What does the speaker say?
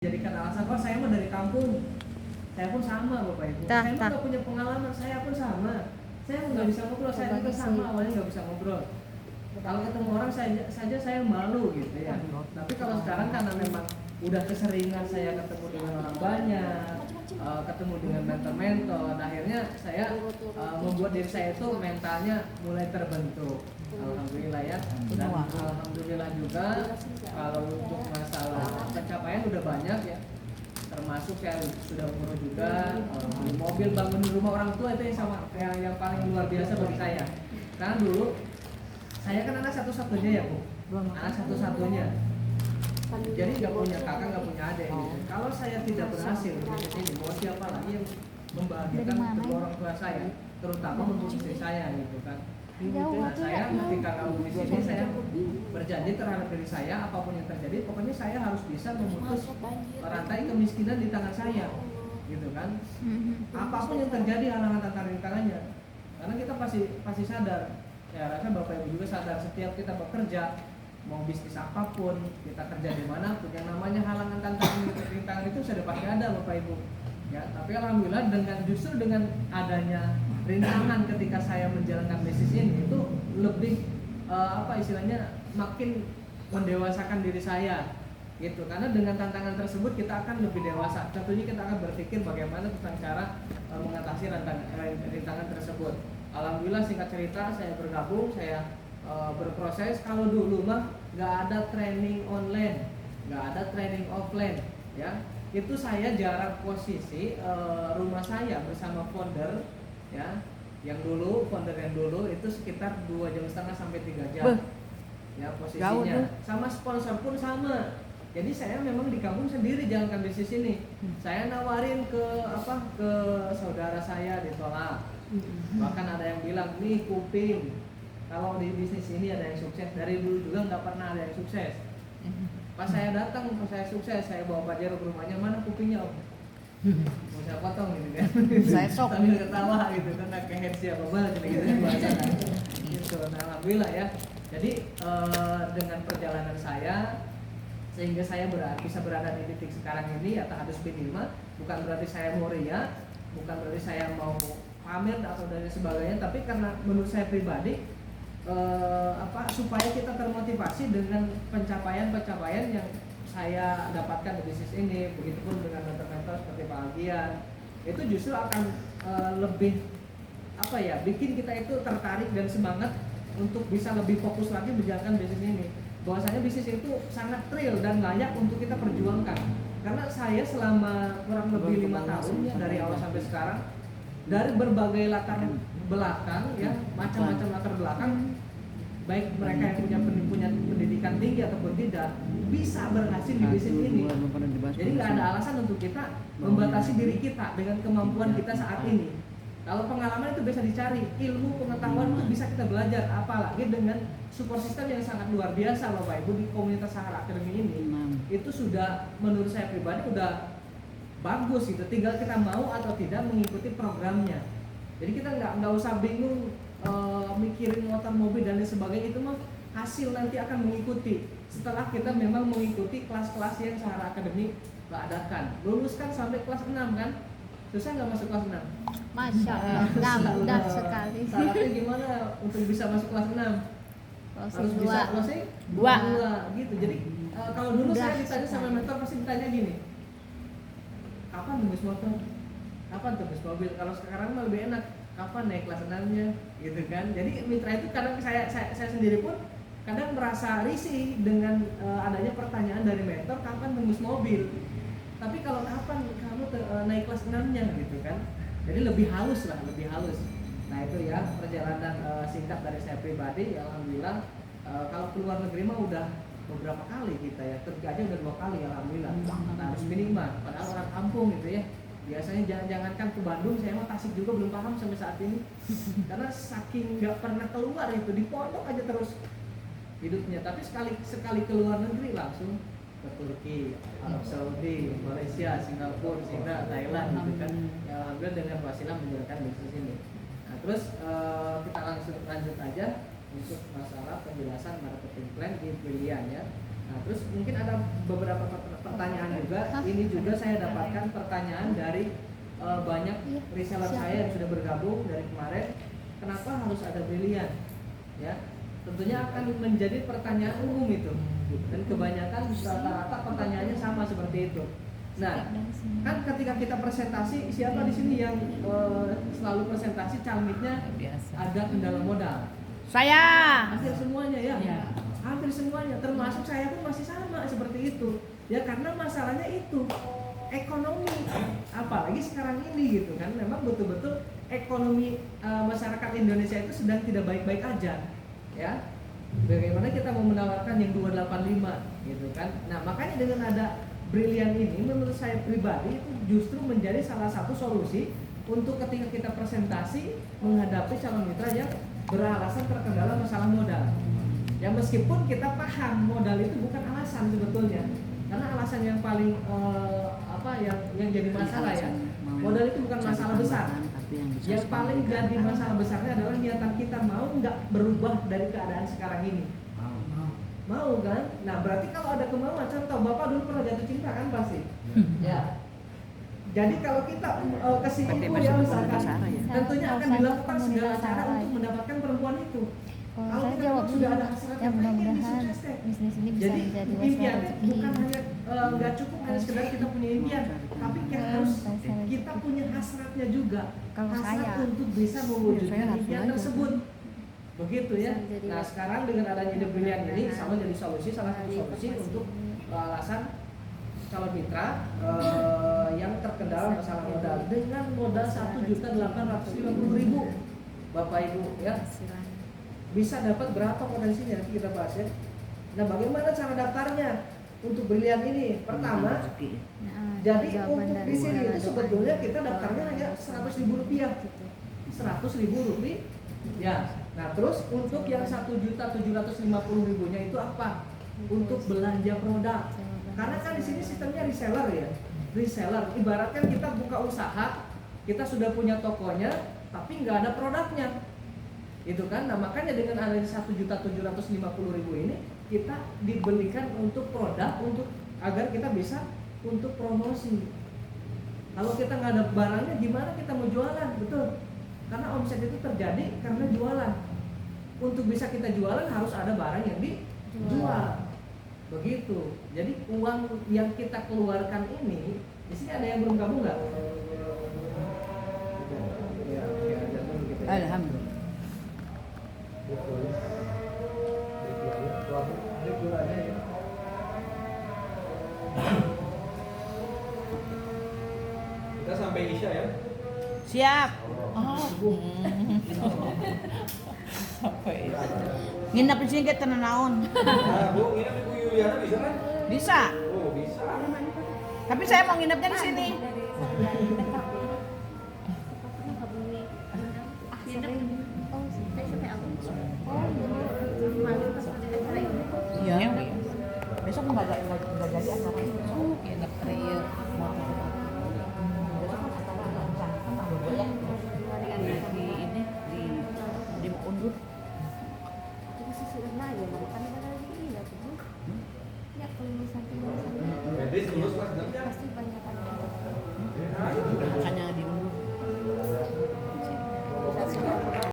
jadikan alasan, oh saya mah dari kampung, saya pun sama Bapak Ibu, saya mah nggak punya pengalaman, saya pun sama, saya nggak bisa ngobrol, saya juga sama awalnya nggak bisa ngobrol. Kalau ketemu orang saya malu gitu ya. Tapi kalau sekarang karena memang udah keseringan saya ketemu dengan orang banyak, ketemu dengan mentor-mentor, akhirnya saya membuat diri saya itu mentalnya mulai terbentuk. Alhamdulillah ya. Dan alhamdulillah juga kalau untuk masalah pencapaian udah banyak ya. Termasuk yang sudah umur juga, beli mobil, bangun rumah orang tua, itu yang paling luar biasa bagi saya. Karena dulu saya kan anak satu-satunya ya Bu, anak satu-satunya. Jadi nggak punya kakak, nggak punya adik. Gitu. Kalau saya tidak berhasil di sini, mau siapa lagi yang membahagiakan kedua orang tua saya, terutama untuk istri saya gitu kan. Nah saya ketika kamu di sini saya berjanji terhadap diri saya, apapun yang terjadi, pokoknya saya harus bisa memutus rantai kemiskinan di tangan saya, gitu kan. Apapun yang terjadi, halangan tantangan rintangannya, karena kita pasti sadar. Ya rasa Bapak Ibu juga sadar setiap kita bekerja, mau bisnis apapun, kita kerja di mana pun, yang namanya halangan tantangan rintangan itu sudah pasti ada Bapak Ibu. Ya, tapi alhamdulillah justru dengan adanya rintangan ketika saya menjalankan bisnis ini itu lebih istilahnya makin mendewasakan diri saya gitu, karena dengan tantangan tersebut kita akan lebih dewasa. Tentunya kita akan berpikir bagaimana tentang cara mengatasi rintangan tersebut. Alhamdulillah singkat cerita saya bergabung, saya berproses. Kalau dulu mah nggak ada training online, nggak ada training offline ya, itu saya jarak posisi rumah saya bersama founder ya, founder yang dulu itu sekitar 2,5 jam sampai 3 jam ya posisinya. Sama sponsor pun sama. Jadi saya memang di kampung sendiri jalankan bisnis ini. Saya nawarin ke saudara saya ditolak. Bahkan ada yang bilang, nih kuping, kalau di bisnis ini ada yang sukses. Dari dulu juga nggak pernah ada yang sukses. Pas saya datang, pas saya sukses, saya bawa Pak Jero ke rumahnya, mana kupingnya Om? Mau saya potong gitu kan. Saya sok sambil ketawa gitu kan, kayak head siapa banget gitu kan bahasa kan. Gitu. Nah, alhamdulillah ya. Jadi dengan perjalanan saya sehingga saya bisa berada di titik sekarang ini atau hadus bin 5, bukan berarti saya mau ria, bukan berarti saya mau pamer atau dan sebagainya, tapi karena menurut saya pribadi supaya kita termotivasi dengan pencapaian yang saya dapatkan di bisnis ini, begitupun dengan mentor-mentor seperti Pak Aldian, itu justru akan lebih bikin kita itu tertarik dan semangat untuk bisa lebih fokus lagi menjalankan bisnis ini. Bahwasanya bisnis itu sangat real dan layak untuk kita perjuangkan. Karena saya selama kurang lebih 5 tahun dari awal sampai sekarang, dari berbagai latar belakang ya, macam-macam latar belakang, baik mereka yang punya pendidikan tinggi ataupun tidak, bisa berhasil di bisnis ini. Jadi nggak ada alasan untuk kita membatasi diri kita dengan kemampuan kita saat ini. Kalau pengalaman itu bisa dicari, ilmu pengetahuan itu bisa kita belajar, apalagi dengan support system yang sangat luar biasa Bapak Ibu di komunitas Sahara Academy ini. Itu sudah menurut saya pribadi udah bagus gitu, tinggal kita mau atau tidak mengikuti programnya. Jadi kita nggak usah bingung mikirin motor, mobil dan lain sebagainya, itu mah hasil nanti akan mengikuti setelah kita memang mengikuti kelas-kelas yang Sahara Academy adakan. Lulus kan sampai kelas 6 kan? Susah nggak masuk kelas 6? Masya Allah, mudah sekali. Syaratnya gimana untuk bisa masuk kelas 6? Harus bisa closing 2 gitu. Jadi kalau dulu saya ditanya sama mentor pasti ditanya gini, kapan tembus motor? Kapan tembus mobil? Kalau sekarang mah lebih enak, kapan naik kelas 6-nya? Gitu kan. Jadi mitra itu kadang saya sendiri pun kadang merasa risih dengan adanya pertanyaan dari mentor, kapan tembus mobil? Tapi kalau kapan kamu naik kelas 6-nya gitu kan. Jadi lebih halus. Nah itu ya perjalanan singkat dari saya pribadi. Alhamdulillah kalau keluar negeri mah udah beberapa kali kita ya, tergaji udah 2 kali alhamdulillah. Nah harus minimal, padahal orang kampung gitu ya. Biasanya jangankan ke Bandung, saya mah Tasik juga belum paham sampai saat ini. Karena saking nggak pernah keluar itu, di pondok aja terus hidupnya. Tapi sekali keluar negeri langsung ke Turki, Arab Saudi, Malaysia, Singapura, Thailand gitu kan. Ya alhamdulillah dengan wasilah menjalankan bisnis ini. Nah terus kita lanjut aja untuk masalah penjelasan marketing plan di pilihan ya. Nah, terus mungkin ada beberapa pertanyaan juga. Ini juga saya dapatkan pertanyaan dari banyak reseller saya yang sudah bergabung dari kemarin. Kenapa harus ada brilian? Ya, tentunya akan menjadi pertanyaan umum itu. Dan kebanyakan rata-rata pertanyaannya sama seperti itu. Nah, kan ketika kita presentasi, siapa di sini yang selalu presentasi calmitnya ada kendala modal? Saya. Hampir semuanya ya. Hampir semuanya, termasuk saya pun masih sama seperti itu. Ya karena masalahnya itu ekonomi, apalagi sekarang ini gitu kan, memang betul-betul ekonomi masyarakat Indonesia itu sedang tidak baik-baik aja, ya. Bagaimana kita mau menawarkan yang 285 gitu kan? Nah makanya dengan ada brilian ini, menurut saya pribadi itu justru menjadi salah satu solusi untuk ketika kita presentasi menghadapi calon mitra yang beralasan terkendala masalah modal. Ya meskipun kita paham modal itu bukan alasan sebetulnya, karena alasan yang paling yang jadi masalah ya, modal itu bukan masalah besar. Yang paling jadi masalah besarnya adalah niatan kita mau nggak berubah dari keadaan sekarang ini. Mau kan? Nah berarti kalau ada kemauan, contoh bapak dulu pernah jatuh cinta kan pasti. Ya. Jadi kalau kita kasih ibu ya misalkan, tentunya akan dilakukan segala cara untuk mendapatkan perempuan itu. Kalau saya jawab sudah ada hasrat, ya mudah-mudahan bisnis ini bisa jadi menjadi impian rezeki. bukan hanya nggak cukup hanya sekedar kita punya impian, tapi kita harus kita punya hasratnya juga. Kalau Hasrat saya untuk bisa mewujudkan saya impian aja. tersebut. Begitu ya. Bisa jadi Nah sekarang dengan adanya ide brilian ini sama jadi solusi, salah satu solusi untuk alasan calon mitra yang terkendala masalah modal dengan modal 1.850.000 Bapak Ibu ya. Bisa dapat berapa potensinya nanti kita bahas ya. Nah bagaimana cara daftarnya untuk brilian ini? Pertama, jadi untuk di sini itu sebetulnya kita daftarnya hanya 100.000 rupiah, 100.000 rupiah. Ya. Nah terus untuk yang 1.750.000 nya itu apa? Untuk belanja produk. Karena kan di sini sistemnya reseller ya. Reseller, ibaratkan kita buka usaha, kita sudah punya tokonya, tapi nggak ada produknya. Itu kan, nah makanya dengan adanya 1.750.000 ini kita dibelikan untuk produk untuk agar kita bisa untuk promosi. Kalau kita nggak ada barangnya gimana kita mau jualan, betul? Karena omset itu terjadi karena jualan. Untuk bisa kita jualan harus ada barang yang dijual, begitu. Jadi uang yang kita keluarkan ini, di sini ada yang belum gabung nggak? Alhamdulillah. Kita sampai Isya ya. Siap. Nginep di sini kita naon. Nah, Bu, nginep di Bu Yuliana bisa kan? Bisa. Oh, bisa. Tapi saya mau nginepnya di sini.